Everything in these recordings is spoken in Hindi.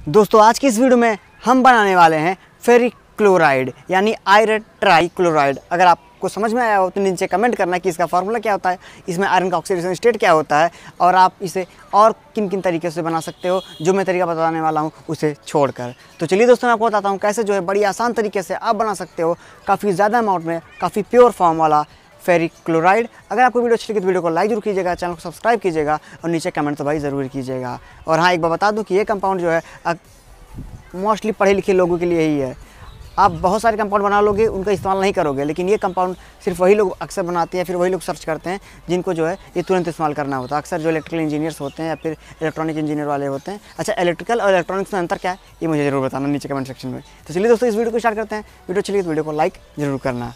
दोस्तों आज की इस वीडियो में हम बनाने वाले हैं फेरिक क्लोराइड यानी आयरन ट्राई क्लोराइड। अगर आपको समझ में आया हो तो नीचे कमेंट करना कि इसका फार्मूला क्या होता है, इसमें आयरन का ऑक्सीडेशन स्टेट क्या होता है और आप इसे और किन किन तरीके से बना सकते हो, जो मैं तरीका बताने वाला हूँ उसे छोड़कर। तो चलिए दोस्तों मैं आपको बताता हूँ कैसे जो है बड़ी आसान तरीके से आप बना सकते हो काफ़ी ज़्यादा अमाउंट में काफ़ी प्योर फॉर्म वाला फेरिक क्लोराइड। अगर आपको वीडियो अच्छी लगी तो वीडियो को लाइक जरूर कीजिएगा, चैनल को सब्सक्राइब कीजिएगा और नीचे कमेंट तो भाई ज़रूर कीजिएगा। और हाँ, एक बार बता दूं कि ये कंपाउंड जो है मोस्टली पढ़े लिखे लोगों के लिए ही है। आप बहुत सारे कंपाउंड बना लोगे, उनका इस्तेमाल नहीं करोगे, लेकिन ये कंपाउंड सिर्फ वही लोग अक्सर बनाते हैं, फिर वही लोग सर्च करते हैं जिनको जो है ये तुरंत इस्तेमाल करना होता है। अक्सर जो इलेक्ट्रिकल इंजीनियर्स होते हैं या फिर इलेक्ट्रॉनिक इंजीनियर वाले होते हैं। अच्छा, इलेक्ट्रिकल और इलेक्ट्रॉनिक्स में अंतर क्या है ये मुझे ज़रूर बताना नीचे कमेंट सेक्शन में। तो चलिए दोस्तों इस वीडियो को स्टार्ट करते हैं। वीडियो चलिए तो वीडियो को लाइक ज़रूर करना।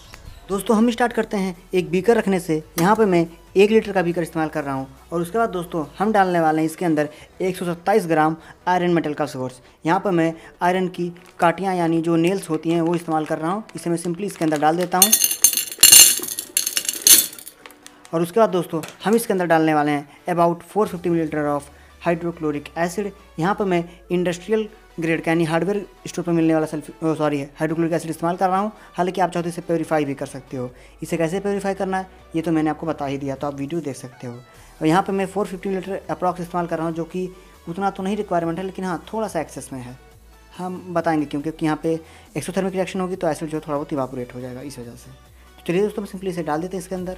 दोस्तों हम स्टार्ट करते हैं एक बीकर रखने से। यहाँ पे मैं 1 लीटर का बीकर इस्तेमाल कर रहा हूँ और उसके बाद दोस्तों हम डालने वाले हैं इसके अंदर 127 ग्राम आयरन मेटल का सोर्स। यहाँ पर मैं आयरन की काटियाँ यानी जो नेल्स होती हैं वो इस्तेमाल कर रहा हूँ। इसे मैं सिंपली इसके अंदर डाल देता हूँ और उसके बाद दोस्तों हम इसके अंदर डालने वाले हैं about 450 millilitre of hydrochloric acid. यहाँ पर मैं इंडस्ट्रियल ग्रेड का यानी हार्डवेयर स्टोर पर मिलने वाला हाइड्रोक्लोरिक एसिड इस्तेमाल कर रहा हूँ। हालांकि आप चाहो तो इसे प्योरीफाई भी कर सकते हो। इसे कैसे प्योरीफाई करना है ये तो मैंने आपको बता ही दिया, तो आप वीडियो देख सकते हो। और यहाँ पर मैं 450 लीटर अप्रॉक्स इस्तेमाल कर रहा हूँ, जो कि उतना तो नहीं रिक्वायरमेंट है, लेकिन हाँ थोड़ा सा एक्सेस में है। हम बताएंगे क्योंकि यहाँ पे एक्सोथर्मिक रिएक्शन होगी तो एसिड जो थोड़ा बहुत इवापोरेट हो जाएगा इस वजह से। तो चलिए दोस्तों हम सिंपली इसे डाल देते हैं इसके अंदर।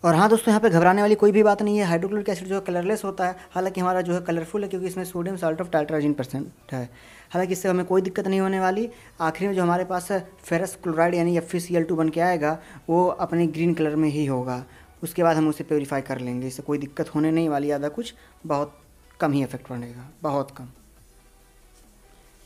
और हाँ दोस्तों यहाँ पे घबराने वाली कोई भी बात नहीं है। हाइड्रोक्लोरिक एसिड जो है कलरलेस होता है, हालांकि हमारा जो है कलरफुल है क्योंकि इसमें सोडियम साल्ट ऑफ टाइट्राजीन % है। हालांकि इससे हमें कोई दिक्कत नहीं होने वाली। आखिर में जो हमारे पास फेरस क्लोराइड यानी FeCl2 बन के आएगा वो अपने ग्रीन कलर में ही होगा। उसके बाद हम उसे प्योरीफाई कर लेंगे, इससे कोई दिक्कत होने नहीं वाली। ज़्यादा कुछ बहुत कम ही इफेक्ट पड़ेगा, बहुत कम।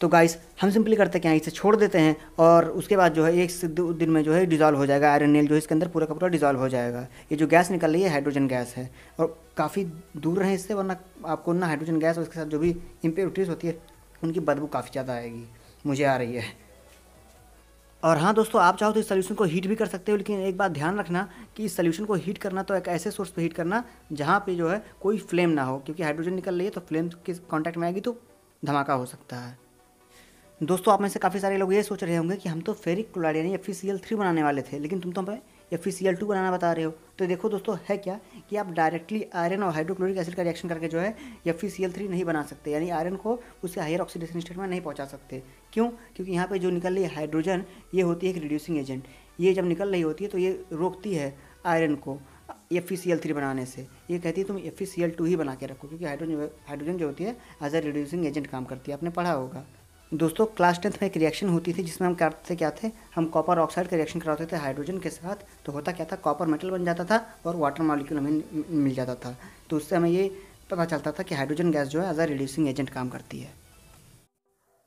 तो गाइस हम सिंपली करते क्या है, इसे छोड़ देते हैं और उसके बाद जो है 1 से 2 दिन में जो है डिज़ोल्व हो जाएगा। आयरन नेल जो है इसके अंदर पूरा का पूरा डिज़ोल्व हो जाएगा। ये जो गैस निकल रही है हाइड्रोजन गैस है और काफ़ी दूर रहें इससे, वरना आपको ना हाइड्रोजन गैस और उसके साथ जो भी इम्प्योरिटीज़ होती है उनकी बदबू काफ़ी ज़्यादा आएगी। मुझे आ रही है। और हाँ दोस्तों आप चाहो तो इस सोल्यूशन को हीट भी कर सकते हो, लेकिन एक बात ध्यान रखना कि इस सोल्यूशन को हीट करना तो एक ऐसे सोर्स पे हीट करना जहाँ पे जो है कोई फ्लेम ना हो, क्योंकि हाइड्रोजन निकल रही है तो फ्लेम के कांटेक्ट में आएगी तो धमाका हो सकता है। दोस्तों आप में से काफ़ी सारे लोग ये सोच रहे होंगे कि हम तो फेरिक क्लोराइड यानी FeCl3 बनाने वाले थे, लेकिन तुम तो हमें FeCl2 बनाना बता रहे हो। तो देखो दोस्तों है क्या कि आप डायरेक्टली आयरन और हाइड्रोक्लोरिक एसिड का रिएक्शन करके जो है FeCl3 नहीं बना सकते, यानी आयरन को उसके हायर ऑक्सीडेशन स्टेट में नहीं पहुंचा सकते। क्यों? क्योंकि यहाँ पे जो निकल रही है हाइड्रोजन ये होती है एक रिड्यूसिंग एजेंट। ये जब निकल रही होती है तो ये रोकती है आयरन को FeCl3 बनाने से। ये कहती है तुम FeCl2 ही बना के रखो, क्योंकि हाइड्रोजन जो होती है एज ए रिड्यूसिंग एजेंट काम करती है। आपने पढ़ा होगा दोस्तों। क्लास 10th में एक रिएक्शन होती थी जिसमें हम करते क्या थे, हम कॉपर ऑक्साइड का रिएक्शन कराते थे हाइड्रोजन के साथ। तो होता क्या था, कॉपर मेटल बन जाता था और वाटर मॉलिक्यूल हमें मिल जाता था। तो उससे हमें ये पता चलता था कि हाइड्रोजन गैस जो है एज अ रिड्यूसिंग एजेंट काम करती है।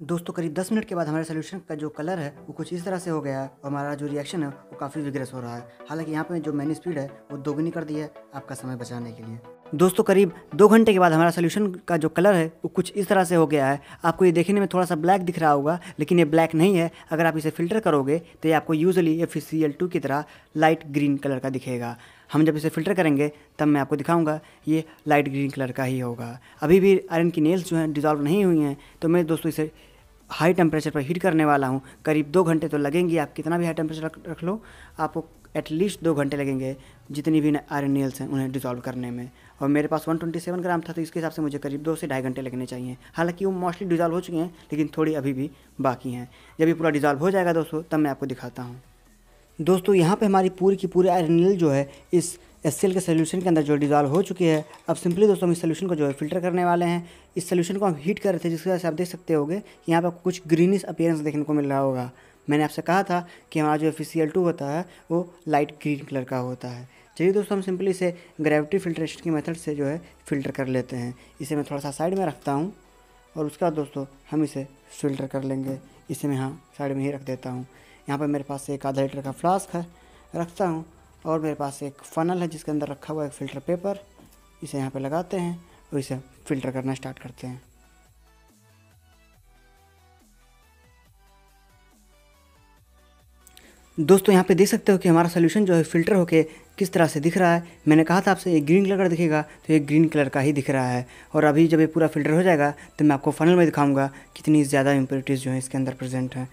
दोस्तों करीब 10 मिनट के बाद हमारे सोल्यूशन का जो कलर है वो कुछ इस तरह से हो गया है और हमारा जो रिएक्शन है वो काफ़ी विग्रेस हो रहा है। हालांकि यहाँ पे जो मैंने स्पीड है वो दोगुनी कर दी है आपका समय बचाने के लिए। दोस्तों करीब 2 घंटे के बाद हमारा सोल्यूशन का जो कलर है वो कुछ इस तरह से हो गया है। आपको ये देखने में थोड़ा सा ब्लैक दिख रहा होगा, लेकिन ये ब्लैक नहीं है। अगर आप इसे फिल्टर करोगे तो ये आपको यूजुअली FeCl2 की तरह लाइट ग्रीन कलर का दिखेगा। हम जब इसे फ़िल्टर करेंगे तब मैं आपको दिखाऊंगा ये लाइट ग्रीन कलर का ही होगा। अभी भी आयरन की नेल्स जो हैं डिज़ोल्व नहीं हुई हैं, तो मैं दोस्तों इसे हाई टेम्परेचर पर हीट करने वाला हूँ। करीब 2 घंटे तो लगेंगे। आप कितना भी हाई टेम्परेचर रख लो, आपको एटलीस्ट 2 घंटे लगेंगे जितनी भी आयरन नेल्स हैं उन्हें डिज़ोल्व करने में। और मेरे पास 127 ग्राम था, तो इसके हिसाब से मुझे करीब 2 से ढाई घंटे लगने चाहिए। हालांकि वो मोस्टली डिज़ोल्व हो चुके हैं, लेकिन थोड़ी अभी भी बाकी हैं। जब ये पूरा डिज़ोल्व हो जाएगा दोस्तों तब मैं आपको दिखाता हूँ। दोस्तों यहाँ पे हमारी पूरी की पूरी आयरन नेल जो है इस HCl के सोल्यूशन के अंदर जो डिज़ोल्व हो चुकी है। अब सिंपली दोस्तों हम इस सोल्यूशन को जो है फ़िल्टर करने वाले हैं। इस सोल्यूशन को हम हीट कर रहे थे, जिसकी वजह से आप देख सकते होगे कि यहाँ पर आपको कुछ ग्रीनिश अपीयरेंस देखने को मिल रहा होगा। मैंने आपसे कहा था कि हमारा जो FeCl2 होता है वो लाइट ग्रीन कलर का होता है। चलिए दोस्तों हम सिंपली इसे ग्रेविटी फिल्ट्रेशन की मेथड से जो है फ़िल्टर कर लेते हैं। इसे मैं थोड़ा सा साइड में रखता हूँ और उसके बाद दोस्तों हम इसे फ़िल्टर कर लेंगे। इसे मैं यहाँ साइड में ही रख देता हूँ। यहाँ पर मेरे पास एक आधा लीटर का फ्लास्क है, रखता हूँ, और मेरे पास एक फ़नल है जिसके अंदर रखा हुआ है एक फ़िल्टर पेपर। इसे यहाँ पे लगाते हैं और इसे फ़िल्टर करना स्टार्ट करते हैं। दोस्तों यहाँ पे देख सकते हो कि हमारा सोल्यूशन जो है फ़िल्टर होके किस तरह से दिख रहा है। मैंने कहा था आपसे एक ग्रीन कलर का दिखेगा, तो ये ग्रीन कलर का ही दिख रहा है। और अभी जब ये पूरा फ़िल्टर हो जाएगा तो मैं आपको फाइनल में दिखाऊंगा कितनी ज़्यादा इम्प्योरिटीज़ जो है इसके अंदर प्रेजेंट है।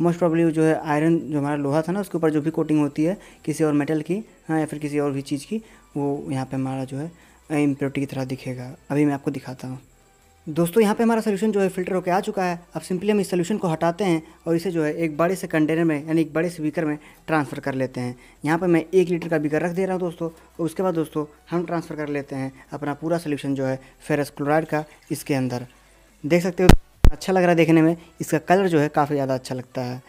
मोस्ट प्रॉब्ली जो है आयरन, जो हमारा लोहा था ना, उसके ऊपर जो भी कोटिंग होती है किसी और मेटल की, हाँ, या फिर किसी और भी चीज़ की, वो यहाँ पर हमारा जो है इम्प्योरिटी की तरह दिखेगा। अभी मैं आपको दिखाता हूँ। दोस्तों यहाँ पे हमारा सोल्यूशन जो है फ़िल्टर होकर आ चुका है। अब सिंपली हम इस सोल्यूशन को हटाते हैं और इसे जो है एक बड़े से कंटेनर में, यानी एक बड़े से बीकर में ट्रांसफ़र कर लेते हैं। यहाँ पे मैं 1 लीटर का बीकर रख दे रहा हूँ दोस्तों। और उसके बाद दोस्तों हम ट्रांसफ़र कर लेते हैं अपना पूरा सोल्यूशन जो है फेरस क्लोराइड का इसके अंदर। देख सकते हो अच्छा लग रहा है देखने में, इसका कलर जो है काफ़ी ज़्यादा अच्छा लगता है।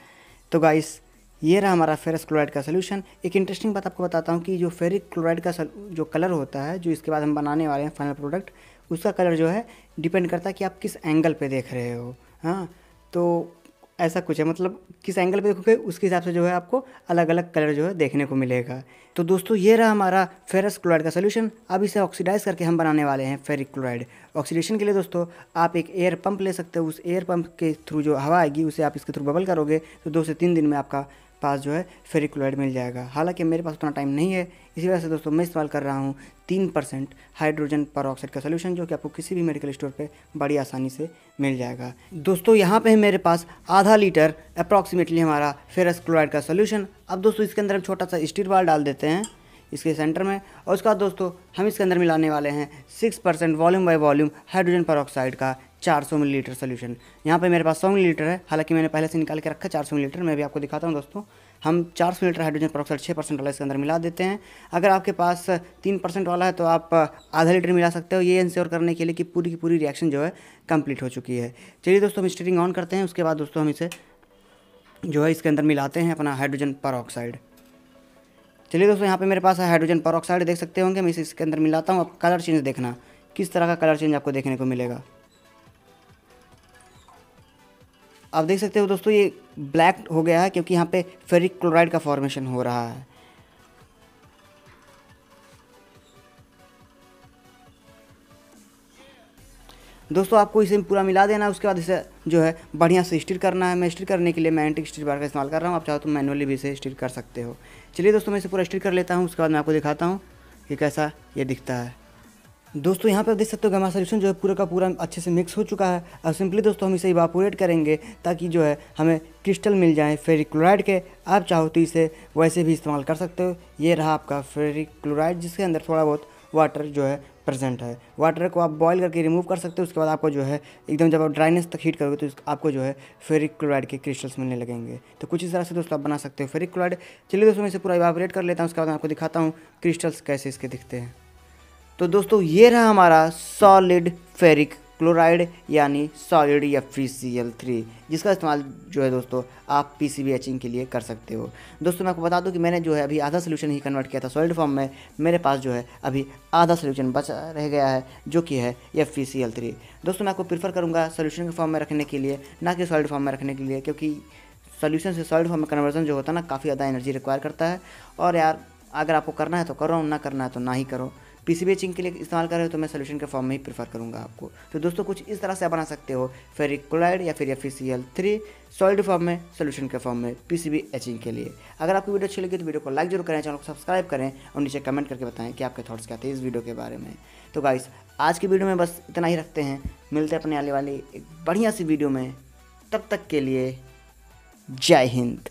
तो गाइस, ये रहा हमारा फेरस क्लोराइड का सोल्यूशन। एक इंटरेस्टिंग बात आपको बताता हूँ कि जो फेरिक क्लोराइड का जो कलर होता है, जो इसके बाद हम बनाने वाले हैं फाइनल प्रोडक्ट, उसका कलर जो है डिपेंड करता है कि आप किस एंगल पे देख रहे हो। हाँ, तो ऐसा कुछ है, मतलब किस एंगल पे देखोगे उसके हिसाब से जो है आपको अलग अलग कलर जो है देखने को मिलेगा। तो दोस्तों ये रहा हमारा फेरस क्लोराइड का सोल्यूशन। अब इसे ऑक्सीडाइज करके हम बनाने वाले हैं फेरिक क्लोराइड। ऑक्सीडेशन के लिए दोस्तों आप एक एयर पंप ले सकते हो। उस एयर पंप के थ्रू जो हवा आएगी उसे आप इसके थ्रू बबल करोगे तो 2 से 3 दिन में आपका पास जो है फेरिक क्लोराइड मिल जाएगा। हालांकि मेरे पास उतना टाइम नहीं है, इसी वजह से दोस्तों मैं इस्तेमाल कर रहा हूँ 3% हाइड्रोजन परऑक्साइड का सोल्यूशन, जो कि आपको किसी भी मेडिकल स्टोर पे बड़ी आसानी से मिल जाएगा। दोस्तों यहाँ पे है मेरे पास आधा लीटर अप्रॉक्सीमेटली हमारा फेरस क्लोराइड का सोल्यूशन। अब दोस्तों इसके अंदर हम छोटा सा स्टील बाल डाल देते हैं इसके सेंटर में, और उसके बाद दोस्तों हम इसके अंदर मिलाने वाले हैं 6% volume by volume hydrogen peroxide का 400 मिलीलीटर सोल्यूशन। यहाँ पे मेरे पास 100 मिलीलीटर है, हालांकि मैंने पहले से निकाल के रखा 400 मिलीलीटर। मैं भी आपको दिखाता हूँ दोस्तों। हम 400 मिलीलीटर हाइड्रोजन परऑक्साइड 6% वाला इसके अंदर मिला देते हैं। अगर आपके पास 3% वाला है तो आप आधा लीटर मिला सकते हो, ये इंश्योर करने के लिए कि पूरी की पूरी रिएक्शन जो है कंप्लीट हो चुकी है। चलिए दोस्तों हम स्टीयरिंग ऑन करते हैं। उसके बाद दोस्तों हम इसे जो है इसके अंदर मिलाते हैं अपना हाइड्रोजन परऑक्साइड। चलिए दोस्तों यहाँ पे मेरे पास है हाइड्रोजन परऑक्साइड, देख सकते होंगे। मैं इसे इसके अंदर मिलाता हूँ। अब कलर चेंज देखना, किस तरह का कलर चेंज आपको देखने को मिलेगा। आप देख सकते हो दोस्तों ये ब्लैक हो गया है क्योंकि यहाँ पे फेरिक क्लोराइड का फॉर्मेशन हो रहा है। दोस्तों आपको इसे पूरा मिला देना है। उसके बाद इसे जो है बढ़िया से स्टीर करना है। मैं स्टीर करने के लिए मैं एंटी स्टीर बार का इस्तेमाल कर रहा हूँ। आप चाहो तो मैनुअली भी इसे स्टीर कर सकते हो। चलिए दोस्तों मैं इसे पूरा स्टीर कर लेता हूँ। उसके बाद मैं आपको दिखाता हूँ कि कैसा ये दिखता है। दोस्तों यहाँ पे देख सकते हो कि हमारा सोल्यूशन जो है पूरा का पूरा अच्छे से मिक्स हो चुका है। अब सिंपली दोस्तों हम इसे इवापोरेट करेंगे ताकि जो है हमें क्रिस्टल मिल जाए फेरिक क्लोराइड के। आप चाहो तो इसे वैसे भी इस्तेमाल कर सकते हो। ये रहा आपका फेरिक क्लोराइड, जिसके अंदर थोड़ा बहुत वाटर जो है प्रेजेंट है। वाटर को आप बॉयल करके रिमूव कर सकते हो। उसके बाद आपको जो है एकदम जब आप ड्राइनेस तक हीट करोगे तो आपको जो है फेरिक क्लोराइड के क्रिस्टल्स मिलने लगेंगे। तो कुछ इस तरह से दोस्तों आप बना सकते हो फेरिक क्लोराइड। चलिए दोस्तों मैं इसे पूरा इवापोरेट कर लेता हूँ। उसके बाद मैं आपको दिखाता हूँ क्रिस्टल्स कैसे इसके दिखते हैं। तो दोस्तों ये रहा हमारा सॉलिड फेरिक क्लोराइड, यानी सॉलिड FeCl3, जिसका इस्तेमाल जो है दोस्तों आप PCB एचिंग के लिए कर सकते हो। दोस्तों मैं आपको बता दूं कि मैंने जो है अभी आधा सोल्यूशन ही कन्वर्ट किया था सॉलिड फॉर्म में। मेरे पास जो है अभी आधा सोल्यूशन बचा रह गया है, जो कि है FeCl3। दोस्तों मैं आपको प्रीफर करूँगा सोल्यूशन के फॉर्म में रखने के लिए, ना कि सॉलिड फॉर्म में रखने के लिए, क्योंकि सोल्यूशन से सॉलिड फॉर्म में कन्वर्जन जो होता है ना, काफ़ी ज़्यादा एनर्जी रिक्वायर करता है। और यार अगर आपको करना है तो करो, ना करना है तो ना ही करो। PCB एचिंग के लिए इस्तेमाल कर रहे हो तो मैं सोल्यूशन के फॉर्म में ही प्रेफर करूंगा आपको। तो दोस्तों कुछ इस तरह से आप बना सकते हो फेरिक क्लोराइड या फिर FeCl3 सॉलिड फॉर्म में, सोल्यूशन के फॉर्म में PCB एचिंग के लिए। अगर आपको वीडियो अच्छी लगी तो वीडियो को लाइक जरूर करें, चैनल को सब्सक्राइब करें और नीचे कमेंट करके बताएं कि आपके थॉट्स क्या थे इस वीडियो के बारे में। तो गाइस आज की वीडियो में बस इतना ही रखते हैं। मिलते हैं अपने आने वाली एक बढ़िया सी वीडियो में। तब तक के लिए जय हिंद।